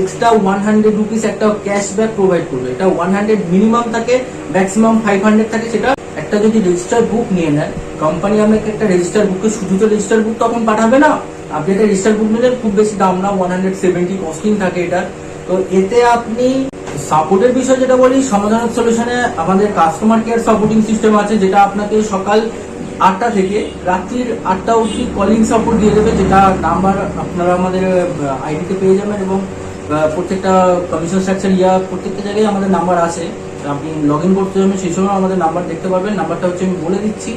Extra 100 rupees একটা cashback provide করবে। এটা 100 মিনিমাম থাকে, ম্যাক্সিমাম 500 থাকে। সেটা একটা যদি রেজিস্টার বুক নিয়ে নেন, কোম্পানি আপনাকে একটা রেজিস্টার বুকে, শুধু তো রেজিস্টার বুক তখন পাঠাবে না, আপনি একটা রেজিস্টার বুক নিলে খুব বেশি দাম না, 170 কস্টিং থাকে এটা। তো এতে আপনি সাপোর্টের বিষয় যেটা বলি, সমাধান সলিউশনে আমাদের কাস্টমার কেয়ার সাপোর্টিং সিস্টেম আছে, যেটা আপনাকে সকাল 8টা থেকে রাত্রির 8টা অবধি কলিং সাপোর্ট দিয়ে দেবে, যেটা নাম্বার আপনারা আমাদের আইডিতে পেয়ে যাবেন। এবং প্রত্যেকটা কমিশন স্ট্রাকচার প্রত্যেকটা জায়গায় আমাদের নাম্বার আছে, আপনি লগ ইন করতে যাবেন সেই সময় আমাদের নাম্বার দেখতে পাবেন। নাম্বারটা হচ্ছে আমি বলে দিচ্ছি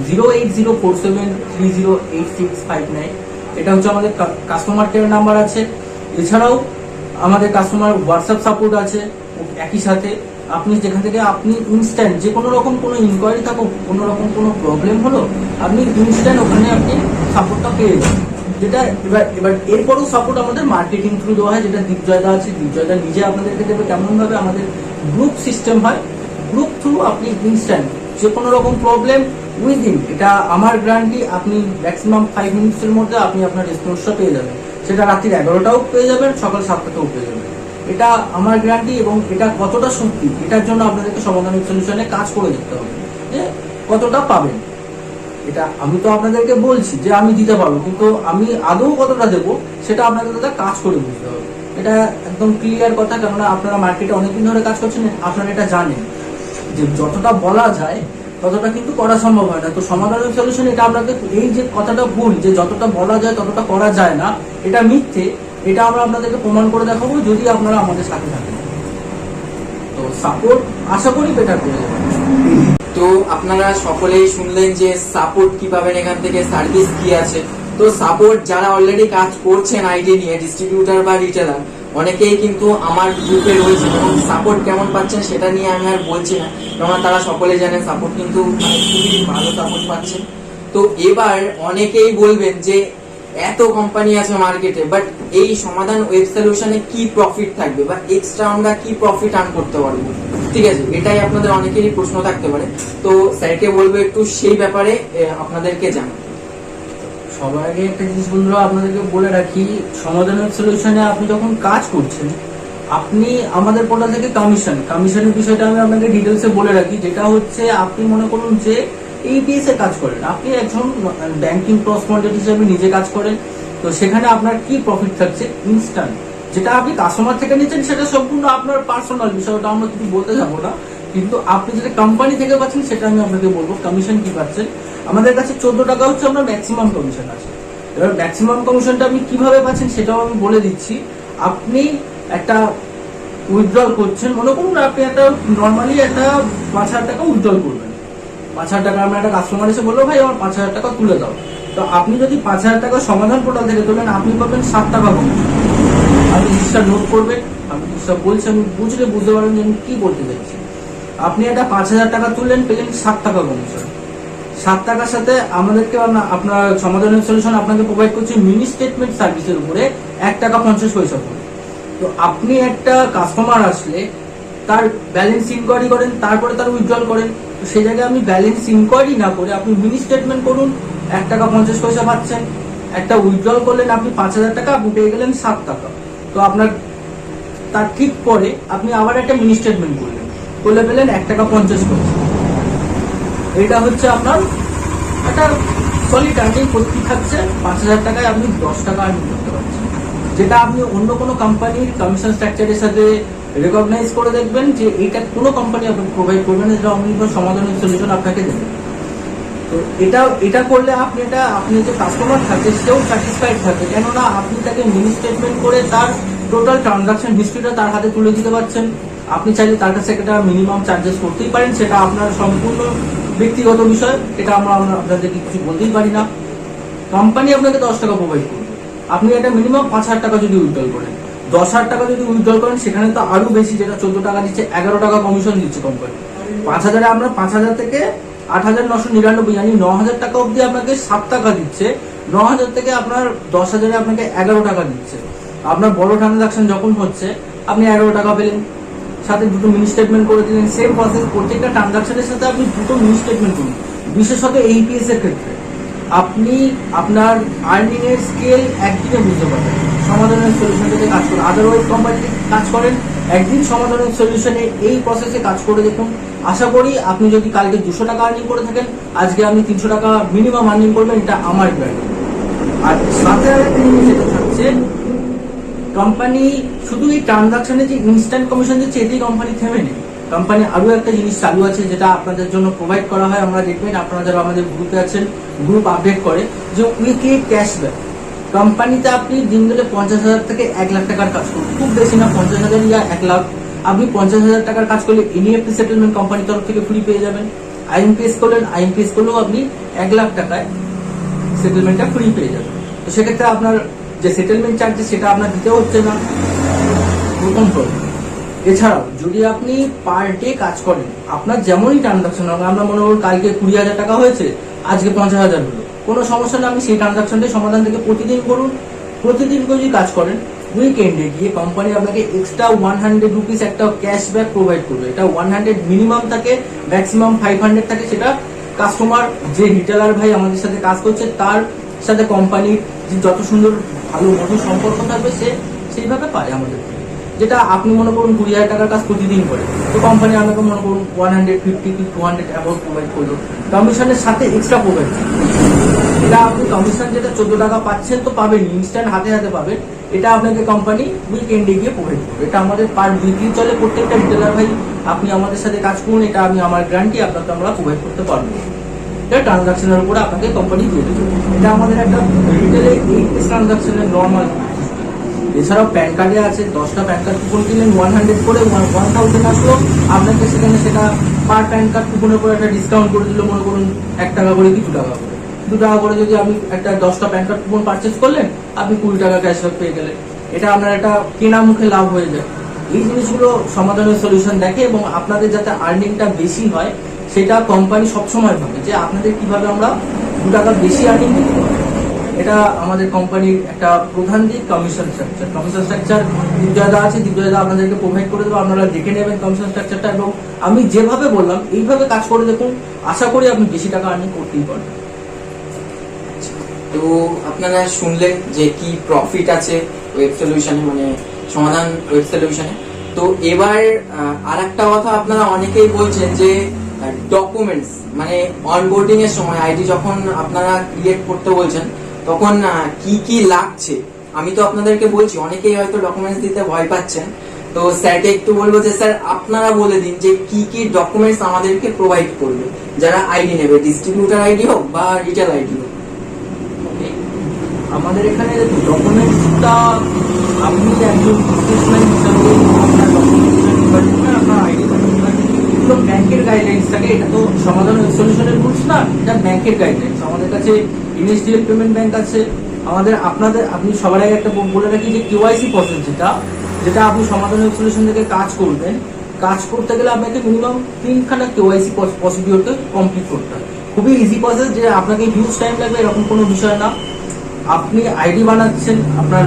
08047308659। এটা হচ্ছে আমাদের কাস্টমার কেয়ার নাম্বার আছে। এছাড়াও আমাদের কাস্টমার হোয়াটসঅ্যাপ সাপোর্ট আছে একই সাথে। আপনি যেখান থেকে আপনি ইনস্ট্যান্ট যে কোনো রকম কোনো ইনকোয়ারি থাকুক, কোনো রকম কোনো প্রবলেম হলো, আপনি ইনস্ট্যান্ট ওখানে আপনি সাপোর্টটা পেয়ে যাবেন। যেটা এবার এরপরও সাপোর্ট আমাদের মার্কেটিং থ্রু দেওয়া হয়, যেটা দীপজয়দা আছে, দীপজয়দা নিজে আপনাদেরকে দেবে। কেমন ভাবে আমাদের গ্রুপ সিস্টেম হয়, গ্রুপ থ্রু আপনি ইনস্ট্যান্ট যে কোনো রকম প্রবলেম উইদিন, এটা আমার গ্যারান্টি, আপনি ম্যাক্সিমাম 5 মিনিটসের মধ্যে আপনি আপনার রেসপন্সটা পেয়ে যাবেন। সেটা রাত্রি 11টাও পেয়ে যাবেন, সকাল 7টাতেও পেয়ে যাবেন। এটা আমার গ্যারান্টি। এবং এটা কতটা সত্যি, এটার জন্য আপনাদেরকে সমাধান সলিউশনে কাজ করে দেখতে হবে যে কতটা পাবেন। এটা আমি তো আপনাদেরকে বলছি যে আমি দিতে পারবো, কিন্তু আমি আদৌ কতটা দেবো সেটা আপনাদের দাদা কাজ করে বুঝতে হবে। এটা একদম ক্লিয়ার কথা, কেননা আপনারা মার্কেটে অনেকদিন ধরে কাজ করছেন, আপনারা এটা জানেন যে যতটা বলা যায় ততটা কিন্তু করা সম্ভব হয় না। তো সমাধান সলিউশন এটা আপনাকে, এই যে কথাটা ভুল যে যতটা বলা যায় ততটা করা যায় না, এটা মিথ্যে, এটা আমরা আপনাদেরকে প্রমাণ করে দেখাবো যদি আপনারা আমাদের সাথে থাকেন। তো সাপোর্ট আশা করি বেটার করে যাবেন। তো আপনারা সকলেই শুনলেন যে সাপোর্ট কি পাবেন এখান থেকে, সার্ভিস কি আছে। তো সাপোর্ট যারা অলরেডি কাজ করছেন আইডি নিয়ে, ডিস্ট্রিবিউটার বা রিটেলার, অনেকেই কিন্তু আমার গ্রুপে রয়েছে, এবং সাপোর্ট কেমন পাচ্ছেন সেটা নিয়ে আমি আর বলছি না, কারণ তারা সকলেই জানেন সাপোর্ট কিন্তু খুবই ভালো সাপোর্ট পাচ্ছেন। তো এবার অনেকেই বলবেন যে এত কোম্পানি আছে মার্কেটে, বাট এই সমাধান ওয়েব সলিউশনে কি প্রফিট থাকবে বা এক্সট্রা আমরা কি প্রফিট আর্ন করতে পারবো, ঠিক আছে, এটাই আপনাদের অনেকেরই প্রশ্ন থাকতে পারে। তো স্যারকে বলবো একটু সেই ব্যাপারে আপনাদেরকে জানান। সবার আগে একটা জিনিস বন্ধুরা আপনাদেরকে বলে রাখি, সমাধান সলিউশনে আপনি যখন কাজ করছেন, আপনি আমাদের পোর্টাল থেকে কমিশনের বিষয়টা আমি আপনাকে ডিটেলসে বলে রাখি। যেটা হচ্ছে, আপনি মনে করুন যে এইপিএস এ কাজ করেন, আপনি একজন ব্যাংকিং করেসপন্ডেন্ট হিসেবে নিজে কাজ করেন, তো সেখানে আপনার কি প্রফিট থাকছে ইনস্ট্যান্ট। যেটা আপনি কাস্টমার থেকে নিচ্ছেন সেটা সম্পূর্ণ আপনার পার্সোনাল বিষয়টা, আমরা কিছু বলতে যাবো না। কিন্তু আপনি যেটা কোম্পানি থেকে পাচ্ছেন সেটা আমি আপনাকে বলবো। কমিশন কি পাচ্ছেন, আমাদের কাছে 14 টাকা হচ্ছে আমরা ম্যাক্সিমাম কমিশন আছে। এবার ম্যাক্সিমাম কমিশনটা আপনি কিভাবে পাচ্ছেন সেটাও আমি বলে দিচ্ছি। আপনি একটা উইথড্রল করছেন, মনে করুন আপনি একটা নর্মালি একটা 5,000 টাকা উইথড্রল করবেন। 5,000 টাকা আমরা একটা কাস্টমার এসে বললো ভাই আমার 5,000 টাকা তুলে দাও, তো আপনি যদি 5,000 টাকা সমাধান পোর্টাল থেকে তোলেন, আপনি পাবেন 7 টাকা কমিশন। আপনি জিনিসটা নোট করবেন, আমি জিনিসটা বলছি, আমি বুঝতে পারবেন যে আমি কি বলতে চাইছি। আপনি একটা 5,000 টাকা তুললেন, পেলেন 7 টাকা কমিশন। 7 টাকার সাথে আমাদেরকে আপনার সমাধান সলিউশন আপনাকে প্রোভাইড করছে মিনি স্টেটমেন্ট সার্ভিসের উপরে 1 টাকা 50 পয়সা করে। তো আপনি একটা কাস্টমার আসলে তার ব্যালেন্স ইনকোয়ারি করেন, তারপরে তার উইথড্রল করেন। তো সেই জায়গায় আপনি ব্যালেন্স ইনকোয়ারি না করে আপনি মিনি স্টেটমেন্ট করুন, 1 টাকা 50 পয়সা পাচ্ছেন। একটা উইথড্রল করলেন আপনি 5,000 টাকা, আপনি পেয়ে গেলেন 7 টাকা। তো আপনার তার ঠিক পরে আপনি আবার একটা মিনি স্টেটমেন্ট করলে পেলেন 1 টাকা 50 পয়সা। এটা হচ্ছে আপনার একটা সলিড আর্নিং করতে থাকছে। 5,000 টাকায় আপনি 10 টাকা আর্নিং করতে পারছেন, যেটা আপনি অন্য কোনো কোম্পানির কমিশন স্ট্রাকচারের সাথে রেকগনাইজ করে দেখবেন যে এটা কোনো কোম্পানি আপনাকে প্রোভাইড করবে না, যেটা অন্য সমাধানের সলিউশন আপনাকে দেবে। তো এটা করলে আপনি যে কাস্টমার থাকে সেও স্যাটিসফাইড থাকে, কেননা আপনি তাকে মিনি স্টেটমেন্ট করে তার টোটাল ট্রানজাকশন হিস্ট্রিটা তার হাতে তুলে দিতে পারছেন। আপনি চাইলে তার কাছে একটা মিনিমাম চার্জেস করতেই পারেন, সেটা আপনার সম্পূর্ণ ব্যক্তিগত বিষয়, এটা আমরা আপনাদেরকে কিছু বলতেই পারি না। কোম্পানি আপনাকে 10 টাকা প্রোভাইড করবে, আপনি একটা মিনিমাম 5,000 টাকা যদি উইথড্রল করেন, 10,000 টাকা যদি উইথড্রল করেন, সেখানে তো আরো বেশি, যেটা 14 টাকা দিচ্ছে, 11 টাকা কমিশন দিচ্ছে কোম্পানি। 5,000 আমরা 5,000 থেকে 8,999 জানি 9,000 টাকা অব্দি আপনাকে 7 টাকা দিচ্ছে। 9,000 থেকে আপনার 10,000 আপনাকে 11 টাকা দিচ্ছে। আপনার বড় ট্রানজাকশন যখন হচ্ছে আপনি 11 টাকা পেলেন, সাথে দুটো মিনি স্টেটমেন্ট করে দিলেন। সেম প্রসেস, প্রত্যেকটা ট্রানজাকশনের সাথে আপনি দুটো মিনি স্টেটমেন্ট করুন। বিশেষত এইপিএস এর ক্ষেত্রে আপনি আপনার আর্নিং এর স্কেল একদিনে বুঝতে পারবেন। সমাধানের সলিউশন থেকে কাজ করেন, আদারওয়াইজ কোম্পানিতে কাজ করেন, একদিন সমাধানের সলিউশনে এই প্রসেসে কাজ করে দেখুন। আশা করি আপনি যদি কালকে 200 টাকা আর্নিং করে থাকেন, আজকে আপনি 300 টাকা মিনিমাম আর্নিং করবেন, এটা আমার গ্যারান্টি। আর সাথে আরেকটা জিনিস যেটা থাকছে, কোম্পানি শুধু এই ট্রানজাকশনে যে ইনস্ট্যান্ট কমিশন দিচ্ছে এতেই কোম্পানি থেমে নেই। কোম্পানি আরো একটা জিনিস চালু আছে যেটা আপনাদের জন্য প্রোভাইড করা হয়। আমরা দেখবেন আপনারা যারা আমাদের গ্রুপে আছেন, গ্রুপ আপডেট করে যে উইকলি ক্যাশব্যাক। কোম্পানিতে আপনি দিন গেলে 50,000 থেকে 1 লাখ টাকার কাজ করুন, খুব বেশি না, 50,000 ইয়া 1 লাখ। আপনি 50,000 টাকার কাজ করলে এনইএফটি সেটেলমেন্ট কোম্পানির তরফ থেকে ফ্রি পেয়ে যাবেন। আইএমপিএস করলেন, আইএমপিএস করলেও আপনি 1 লাখ টাকায় সেটেলমেন্টটা ফ্রি পেয়ে যাবেন। তো সেক্ষেত্রে আপনার যে সেটেলমেন্ট চার্জ সেটা আপনার দিতে হচ্ছে না, প্রথম প্রবলেম। এছাড়াও যদি আপনি পার ডে কাজ করেন, আপনার যেমনই ট্রানজাকশন হবে, আমরা মনে করুন কালকে 20,000 টাকা হয়েছে, আজকে 50,000 হলো, কোনো সমস্যা না, আপনি সেই ট্রানজাকশনটাই সমাধান থেকে প্রতিদিন করুন। প্রতিদিন করে যদি কাজ করেন, উইকেন্ডে গিয়ে কোম্পানি আপনাকে এক্সট্রা 100 রুপিস একটা ক্যাশব্যাক প্রোভাইড করবে। এটা 100 মিনিমাম থাকে, ম্যাক্সিমাম 500 থাকে। সেটা কাস্টমার, যে রিটেলার ভাই আমাদের সাথে কাজ করছে তার সাথে কোম্পানির যত সুন্দর ভালো মধুর সম্পর্ক থাকবে, সে সেইভাবে পায় আমাদের থেকে। যেটা আপনি মনে করুন 20,000 টাকার কাজ প্রতিদিন করে, তো কোম্পানি আপনাকে মনে করুন 150 কি 200 অ্যাবাউট প্রোভাইড করলো, কমিশনের সাথে এক্সট্রা প্রোভাইড। এটা আপনি কমিশন যেটা 14 টাকা পাচ্ছেন তো পাবেন, ইনস্ট্যান্ট হাতে হাতে পাবেন, এটা আপনাকে কোম্পানি উইকেন্ডে গিয়ে প্রোভাইড করবে। এটা আমাদের পার উইকলি চলে, প্রত্যেকটা রিটেলার ভাই আপনি আমাদের সাথে কাজ করুন, এটা আমি আমার গ্যারান্টি আপনাকে আমরা প্রোভাইড করতে পারবো। এটা ট্রানজাকশনের উপরে আপনাকে কোম্পানি দিয়ে দেবে। এটা আমাদের একটা রিটেলে 8 ট্রানজাকশনের নর্মাল। এছাড়াও প্যান কার্ডে আছে, 10টা প্যান কার্ড কুপন কিনলেন 100 করে 1000 আসলো, আপনাকে সেখানে সেটা পার প্যান কার্ড কুপনের উপর একটা ডিসকাউন্ট করে দিল, মনে করুন 1 টাকা করে কি 2 টাকা করে। 2 টাকা করে যদি আপনি একটা 10টা প্যান কার্ড কুপন পারচেস করলেন, আপনি 20 টাকা ক্যাশব্যাক পেয়ে গেলেন। এটা আপনার একটা কেনা মুখে লাভ হয়ে যায়। এই জিনিসগুলো সমাধানের সলিউশন দেখে, এবং আপনাদের যাতে আর্নিংটা বেশি হয় সেটা কোম্পানি সবসময় ভাবে যে আপনাদের কিভাবে আমরা 2 টাকা বেশি আর্নিং দিতে পারি। এটা আমাদের কোম্পানির একটা প্রধান দিক, কমিশন স্ট্রাকচার। কমিশন স্ট্রাকচার দিগ্জয়দা আছে, দিগ্জয়দা আপনাদেরকে প্রোভাইড করে দেবো, আপনারা দেখে নেবেন কমিশন স্ট্রাকচারটা। এবং আমি যেভাবে বললাম এইভাবে কাজ করে দেখুন, আশা করি আপনি বেশি টাকা আর্নিং করতেই পারবেন। তো আপনারা শুনলেন যে কি প্রফিট আছে ওয়েব সলিউশনে, মানে সমাধান ওয়েব সলিউশনে। তো এবার আর একটা কথা, আপনারা অনেকেই বলছেন যে ডকুমেন্টস, মানে অনবোর্ডিং এর সময় আইডি যখন আপনারা ক্রিয়েট করতে বলছেন তখন কি কি লাগছে। আমি তো আপনাদেরকে বলছি, অনেকেই হয়তো ডকুমেন্টস দিতে ভয় পাচ্ছেন, তো স্যারকে একটু বলবো যে স্যার আপনারা বলে দিন যে কি কি ডকুমেন্টস আমাদেরকে প্রোভাইড করবে যারা আইডি নেবে, ডিস্ট্রিবিউটার আইডি হোক বা রিটেল আইডি হোক। আমাদের এখানে ডকুমেন্টসটা আপনি একজন বিজনেসম্যান হিসাবে আপনার ডকুমেন্টস, আপনার আইডি, এগুলো ব্যাংকের গাইডলাইন্স থাকে। এটা তো সমাধান সলিউশনের রুলস না, এটা ব্যাংকের গাইডলাইন্স। আমাদের কাছে ইনএসডিএল পেমেন্ট ব্যাংক আছে। আপনি সবার আগে একটা বলে রাখি যে কেওয়াইসি প্রসেস, যেটা আপনি সমাধান সলিউশন থেকে কাজ করবেন, কাজ করতে গেলে আপনাকে মিনিমাম 3খানা কেওয়াইসি প্রসিডিওরকে কমপ্লিট করতে হবে। খুবই ইজি প্রসেস, যে আপনাকে হিউজ টাইম লাগবে এরকম কোনো বিষয় না। আপনি আইডি বানাচ্ছেন, আপনার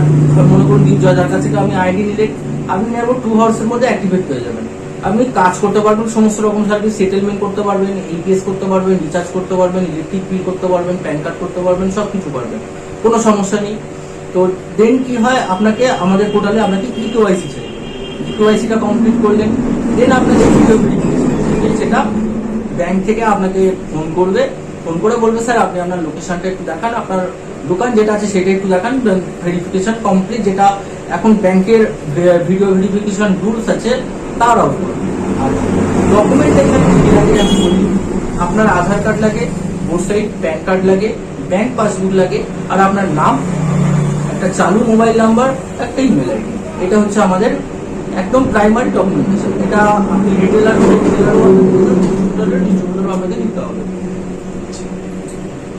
মনে করুন যার কাছ থেকে আপনি আইডি নিলেন, আপনি নেব 2 আওয়ার্সের মধ্যে অ্যাক্টিভেট হয়ে যাবেন। আপনি কাজ করতে পারবেন, সমস্ত রকম সার্ভিস, সেটেলমেন্ট করতে পারবেন, ইপিএস করতে পারবেন, রিচার্জ করতে পারবেন, ইলেকট্রিক বিল করতে পারবেন, প্যান কার্ড করতে পারবেন, সবকিছু পারবেন, কোনো সমস্যা নেই। তো দেন কি হয়, আপনাকে আমাদের পোর্টালে আপনাকে ইকেওয়াইসি চাই। ইকেওয়াইসিটা কমপ্লিট করলেন, দেন আপনাকে ভিডিও ভেরিফিকেশন, সেটা ব্যাংক থেকে আপনাকে ফোন করবে, ফোন করে বলবে স্যার আপনি আপনার লোকেশনটা একটু দেখান, আপনার দোকান যেটা আছে সেটা একটু দেখান, ভেরিফিকেশন কমপ্লিট, যেটা এখন ব্যাংকের ভিডিও ভেরিফিকেশন রুলস আছে তার উপর। আর ডকুমেন্ট এখানে কি লাগে আমি বলি, আপনার আধার কার্ড লাগে, ভোট সাইড, প্যান কার্ড লাগে, ব্যাংক পাসবুক লাগে, আর আপনার নাম, একটা চালু মোবাইল নাম্বার, একটা ইমেল আইডি। এটা হচ্ছে আমাদের একদম প্রাইমারি ডকুমেন্টেশন। এটা আপনি রিটেলার ডিস্ট্রিবিউটর আপনাকে দিতে হবে।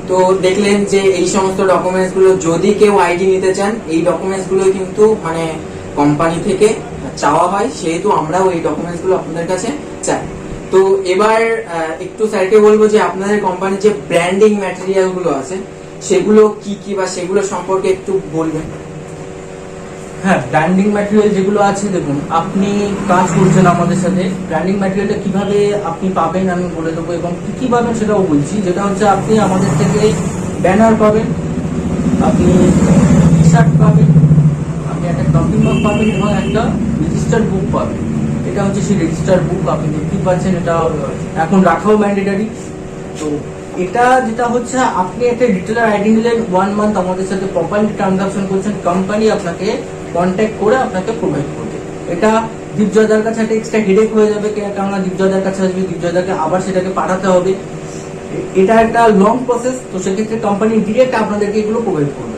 তো দেখলেন যে এই সমস্ত ডকুমেন্টস গুলো যদি কেউ আইডি নিতে চান, এই ডকুমেন্টস গুলো কিন্তু মানে কোম্পানি থেকে চাওয়া হয়, সেহেতু আমরাও এই ডকুমেন্টস গুলো আপনাদের কাছে চাই। তো এবার একটু স্যারকে বলবো যে আপনাদের কোম্পানির যে ব্র্যান্ডিং ম্যাটেরিয়াল গুলো আছে সেগুলো কি কি, বা সেগুলো সম্পর্কে একটু বলবেন। হ্যাঁ, ব্র্যান্ডিং ম্যাটেরিয়াল যেগুলো আছে, দেখুন আপনি কাজ করছেন আমাদের সাথে, ব্র্যান্ডিং ম্যাটেরিয়ালটা কিভাবে আপনি পাবেন আমি বলে দেবো, এবং কি কি পাবেন সেটাও বলছি। যেটা হচ্ছে আপনি আমাদের থেকে ব্যানার পাবেন, আপনি টি শার্ট পাবেন, মার্ক পাবেন এবং একটা রেজিস্টার বুক পাবেন। এটা হচ্ছে সেই রেজিস্টার বুক, আপনি দেখতেই পাচ্ছেন, এটা এখন রাখাও ম্যান্ডেটারি। তো এটা যেটা হচ্ছে, আপনি একটা রিটেলার আইডি নিলেন, 1 মান্থ আমাদের সাথে প্রপারলি ট্রানজাকশন করছেন, কোম্পানি আপনাকে কন্ট্যাক্ট করে আপনাকে প্রোভাইড করবে। এটা দীপজয়দার কাছে একটা এক্সট্রা হেডেক হয়ে যাবে, কেননা দীপজয়দার কাছে আসবে, দীপজয়দাকে আবার সেটাকে পাঠাতে হবে, এটা একটা লং প্রসেস। তো সেক্ষেত্রে কোম্পানি ডিরেক্ট আপনাদেরকে এগুলো প্রোভাইড করবে।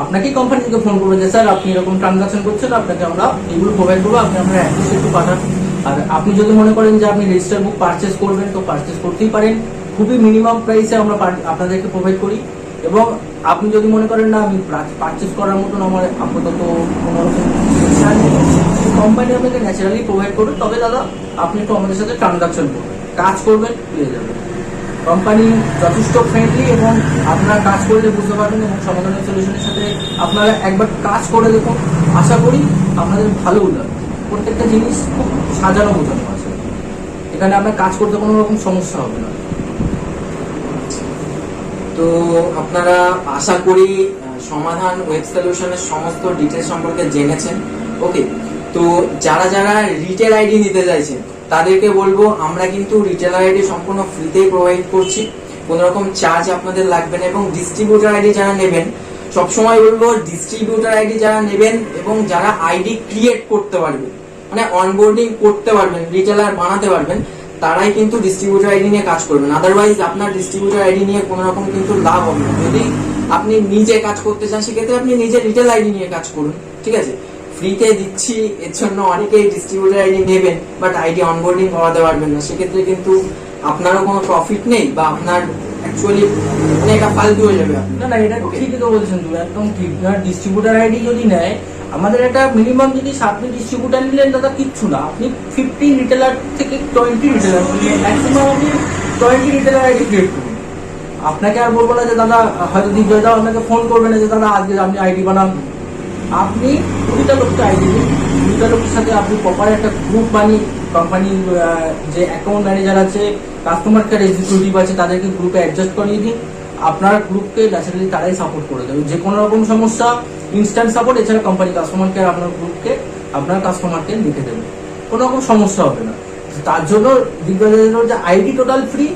আপনাকে কোম্পানি থেকে ফোন করবে যে স্যার আপনি এরকম ট্রানজাকশন করছেন, আপনাকে আমরা এগুলো প্রোভাইড করবো, আপনি আমরা অ্যাড্রেস একটু পাঠান। আর আপনি যদি মনে করেন যে আপনি রেজিস্টার বুক পারচেস করবেন, তো পারচেস করতেই পারেন, খুবই মিনিমাম প্রাইসে আমরা আপনাদেরকে প্রোভাইড করি। এবং আপনি যদি মনে করেন না আমি পারচেস করার মতন আমার আপাতত কোনো কোম্পানি আপনাকে ন্যাচারালি প্রোভাইড করবে, তবে দাদা আপনি একটু আমাদের সাথে ট্রানজাকশন করবেন, কাজ করবেন, পেয়ে যাবেন। কোম্পানি যথেষ্ট ফ্রেন্ডলি এবং আপনারা কাজ করলে বুঝতে পারবেন, এবং সমাধানের সলিউশনের সাথে আপনারা একবার কাজ করে দেখুন, আশা করি আপনাদের ভালোও লাগবে। প্রত্যেকটা জিনিস খুব সাজানো গোছানো আছে, এখানে আপনার কাজ করতে কোনো রকম সমস্যা হবে না। তো আপনারা আশা করি সমাধান ওয়েব সলিউশনের সমস্ত ডিটেলস সম্পর্কে জেনেছেন। ওকে, তো যারা যারা রিটেল আইডি নিতে চাইছেন তাদেরকে বলবো, আমরা কিন্তু রিটেল আইডি সম্পূর্ণ ফ্রিতেই প্রোভাইড করছি, কোনো রকম চার্জ আপনাদের লাগবে না। এবং ডিস্ট্রিবিউটার আইডি যারা নেবেন, সবসময় বলবো ডিস্ট্রিবিউটার আইডি যারা নেবেন এবং যারা আইডি ক্রিয়েট করতে পারবেন, মানে অনবোর্ডিং করতে পারবেন, রিটেলার বানাতে পারবেন, তারাই কিন্তু ডিস্ট্রিবিউটার আইডি নিয়ে কাজ করবেন। আদারওয়াইজ আপনার ডিস্ট্রিবিউটার আইডি নিয়ে কোনো রকম কিন্তু লাভ হবে না। যদি আপনি নিজে কাজ করতে চান, সেক্ষেত্রে আপনি নিজে রিটেল আইডি নিয়ে কাজ করুন, ঠিক আছে? ফ্রিতে দিচ্ছি, এর জন্য অনেকেই ডিস্ট্রিবিউটার আইডি নেবেন, বাট আইডি অনবোর্ডিং করাতে পারবেন না, সেক্ষেত্রে কিন্তু আপনারও কোনো প্রফিট নেই, বা আপনার অ্যাকচুয়ালি মানে এটা ফালতু হয়ে যাবে। না না, এটা ঠিকই তো বলছেন তুমি, একদম ঠিক। ডিস্ট্রিবিউটার আইডি যদি নেয়, আমাদের একটা মিনিমাম যদি আপনি ডিস্ট্রিবিউটার নিলেন দাদা কিচ্ছু না, আপনি 15 রিটেলার থেকে 20 রিটেলার, ম্যাক্সিমাম আপনি 20 রিটেলার আইডি ক্রিয়েট করুন। আপনাকে আর বলবো না যে দাদা, হয়তো দীপজয়দা আপনাকে ফোন করবে না যে দাদা আজকে আপনি আইডি বানান, আপনি 20টা লোককে আইডি দিন, 20টা লোকের সাথে আপনি প্রপার একটা গ্রুপ বানিয়ে, কোম্পানির যে অ্যাকাউন্ট ম্যানেজার আছে, কাস্টমার কেয়ার এক্সিকিউটিভ আছে, তাদেরকে গ্রুপে অ্যাডজাস্ট করিয়ে দিন। আপনার গ্রুপকে ন্যাচারালি তারাই সাপোর্ট করে দেবে, যে কোনো রকম সমস্যা ইনস্ট্যান্ট সাপোর্ট। এছাড়া কোম্পানি কাস্টমার কেয়ার আপনার গ্রুপকে, আপনার কাস্টমারকে লিখে দেবে, কোনো রকম সমস্যা হবে না। তার জন্য দীপজয়দার যে আইডি টোটাল ফ্রি,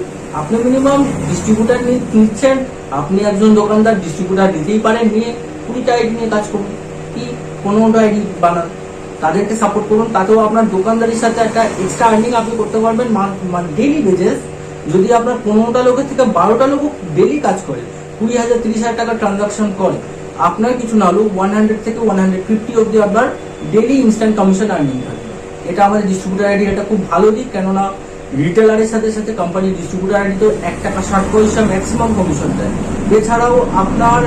আপনি মিনিমাম ডিস্ট্রিবিউটার নিচ্ছেন, আপনি একজন দোকানদার ডিস্ট্রিবিউটার নিতেই পারেন, নিয়ে 20টা আইডি নিয়ে কাজ করুন, কি 15টা আইডি বানান, তাদেরকে সাপোর্ট করুন, তাতেও আপনার দোকানদারির সাথে একটা এক্সট্রা আর্নিং আপনি করতে পারবেন ডেইলি বেজেস। যদি আপনার 15টা লোকের থেকে 12টা লোক ডেইলি কাজ করে, 20,000 30,000 টাকা ট্রানজাকশন করে, আপনার কিছু না হলেও 100 থেকে 150 অব্দি আপনার ডেইলি ইনস্ট্যান্ট কমিশন আর্নিং থাকবে। এটা আমাদের ডিস্ট্রিবিউটার আইডি একটা খুব ভালো দিক, কেননা রিটেলারের সাথে সাথে কোম্পানি ডিস্ট্রিবিউটার আইডি তো 1 টাকা 60 পয়সা ম্যাক্সিমাম কমিশন দেয়। এছাড়াও আপনার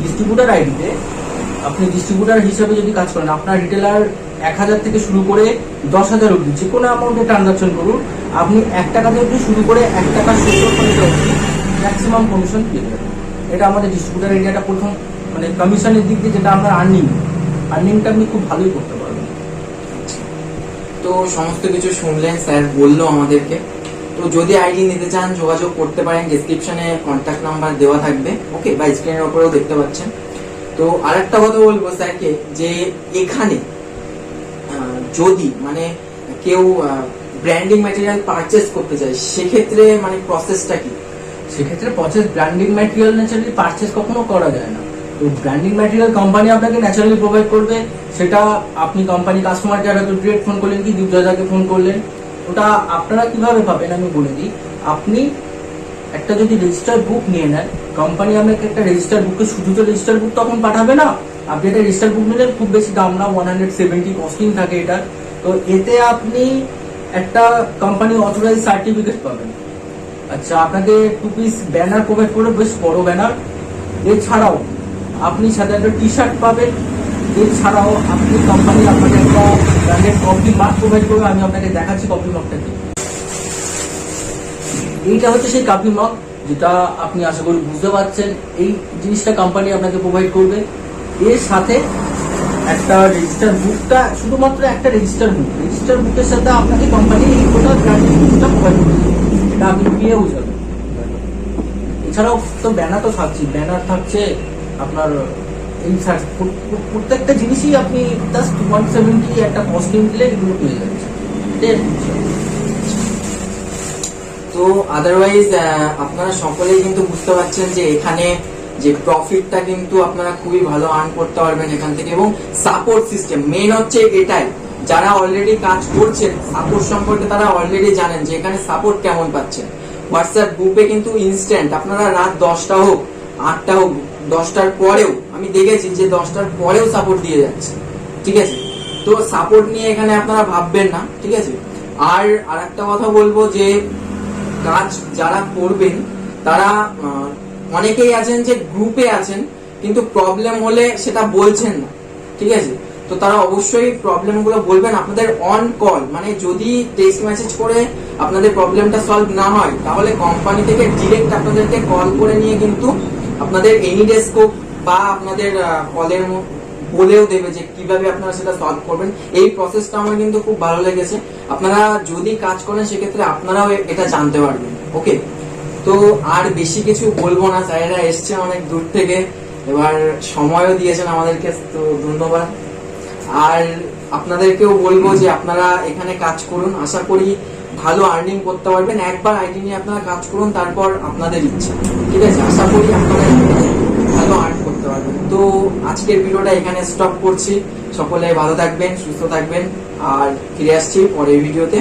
ডিস্ট্রিবিউটার আইডিতে আপনি ডিস্ট্রিবিউটার হিসেবে যদি কাজ করেন, আপনার রিটেলার 1000 থেকে শুরু করে 10,000 অব্দি যে কোনো অ্যামাউন্টে ট্রানজাকশন করুন, আপনি 1 টাকা থেকে শুরু করে 1 টাকা 70 পয়সা অব্দি ম্যাক্সিমাম কমিশন পেয়ে যাবেন। এটা আমাদের ডিস্ট্রিবিউটার এরিয়াটা প্রথম, মানে কমিশনের দিক দিয়ে যেটা আপনার আর্নিংটা আপনি খুব ভালোই করতে পারবেন। তো সমস্ত কিছু শুনলেন, স্যার বললো আমাদেরকে। তো যদি আইডি নিতে চান যোগাযোগ করতে পারেন, ডেসক্রিপশনে কন্ট্যাক্ট নাম্বার দেওয়া থাকবে, ওকে, বা স্ক্রিনের উপরেও দেখতে পাচ্ছেন। তো আরেকটা কথা বলবো স্যারকে, যে এখানে যদি মানে কেউ ব্র্যান্ডিং ম্যাটেরিয়াল পারচেস করতে চায়, সেক্ষেত্রে মানে প্রসেসটা কি? সেক্ষেত্রে ব্র্যান্ডিং ম্যাটেরিয়াল ন্যাচারালি পারচেস কখনো করা যায় না। তো ব্র্যান্ডিং ম্যাটেরিয়াল কোম্পানি আপনাকে ন্যাচারালি প্রোভাইড করবে, সেটা আপনি company customer care direct phone করলেন কি দীপজয়দাকে ফোন করলেন, ওটা আপনারা কিভাবে পাবেন আমি বলে দিই। আপনি একটা যদি রেজিস্টার বুক নিয়ে নেন, কোম্পানি আপনাকে একটা রেজিস্টার বুকে, শুধু তো রেজিস্টার বুক তখন পাঠাবে না, আপনি একটা রেজিস্টার বুক নিলে খুব বেশি দাম না, 170 কস্টিং থাকে এটা। তো এতে আপনি একটা কোম্পানি অথরাইজ সার্টিফিকেট পাবেন। আচ্ছা, আপনাকে 2 পিস ব্যানার প্রোভাইড করবে, বেশ বড় ব্যানার। এছাড়াও আপনি সাথে একটা টি শার্ট পাবেন। এছাড়াও আপনি কোম্পানি আপনাকে একটা ব্র্যান্ডেড কফি মার্ক প্রোভাইড করবে। আমি আপনাকে দেখাচ্ছি কফি মার্কটাকে। এইটা হচ্ছে সেই কফি মার্ক, যেটা আপনি আশা করি বুঝতে পারছেন। এই জিনিসটা কোম্পানি আপনাকে প্রোভাইড করবে। এর সাথে একটা রেজিস্টার বুকটা, শুধুমাত্র একটা রেজিস্টার বুকের সাথে আপনাকে কোম্পানি এই টোটাল ব্র্যান্ডেড বুকটা প্রোভাইড করবে, এটা আপনি পেয়েও যাবেন। এছাড়াও তো ব্যানার তো থাকছে, ব্যানার থাকছে, আপনার এই প্রত্যেকটা জিনিসই আপনি জাস্ট 170 একটা কস্টিং দিলে এগুলো পেয়ে যাচ্ছে। তো আদারওয়াইজ আপনারা সকলেই কিন্তু বুঝতে পারছেন যে এখানে যে প্রফিটটা কিন্তু আপনারা খুবই ভালো আর্ন করতে পারবেন এখান থেকে। এবং সাপোর্ট সিস্টেম মেন হচ্ছে এটাই, যারা অলরেডি কাজ করছেন সাপোর্ট সম্পর্কে তারা অলরেডি জানেন যে এখানে সাপোর্ট কেমন পাচ্ছেন। হোয়াটসঅ্যাপ গ্রুপে কিন্তু ইনস্ট্যান্ট আপনারা রাত 10টা হোক 8টা হোক 10টার পরেও আমি দেখেছি যে 10টার পরেও সাপোর্ট দিয়ে যাচ্ছে, ঠিক আছে। তো সাপোর্ট নিয়ে এখানে আপনারা ভাববেন না, ঠিক আছে। আর আরেকটা কথা বলবো যে কাজ যারা করবেন তারা অনেকেই আছেন যে গ্রুপে আছেন কিন্তু প্রবলেম হলে সেটা বলছেন না, ঠিক আছে। তো তারা অবশ্যই প্রবলেম গুলো বলবেন আপনাদের অন কল, মানে যদি টেক্সট মেসেজ করে আপনাদের প্রবলেমটা সলভ না হয় তাহলে কোম্পানি থেকে ডিরেক্ট আপনাদেরকে কল করে নিয়ে কিন্তু আপনাদের এনি ডেস্ক বা আপনাদের কলের বলেও দেবে যে কিভাবে আপনারা সেটা সলভ করবেন। এই প্রসেসটা আমার কিন্তু খুব ভালো লেগেছে। আপনারা যদি কাজ করেন সেক্ষেত্রে আপনারাও এটা জানতে পারবেন। ওকে, তো আর বেশি কিছু বলবো না, স্যারেরা এসছে অনেক দূর থেকে, এবার সময়ও দিয়েছেন আমাদেরকে, তো ধন্যবাদ। আর আপনাদেরকেও বলবো যে আপনারা এখানে কাজ করুন, আশা করি ভালো আর্নিং করতে পারবেন। একবার আইডি নিয়ে আপনারা কাজ করুন, তারপর আপনাদের ইচ্ছা, ঠিক আছে। আশা করি আপনারা ভালো আর্ন করতে পারবেন। তো আজকের ভিডিওটা এখানে স্টপ করছি। সকলে ভালো থাকবেন, সুস্থ থাকবেন, আর ফিরে আসছি পরের ভিডিওতে।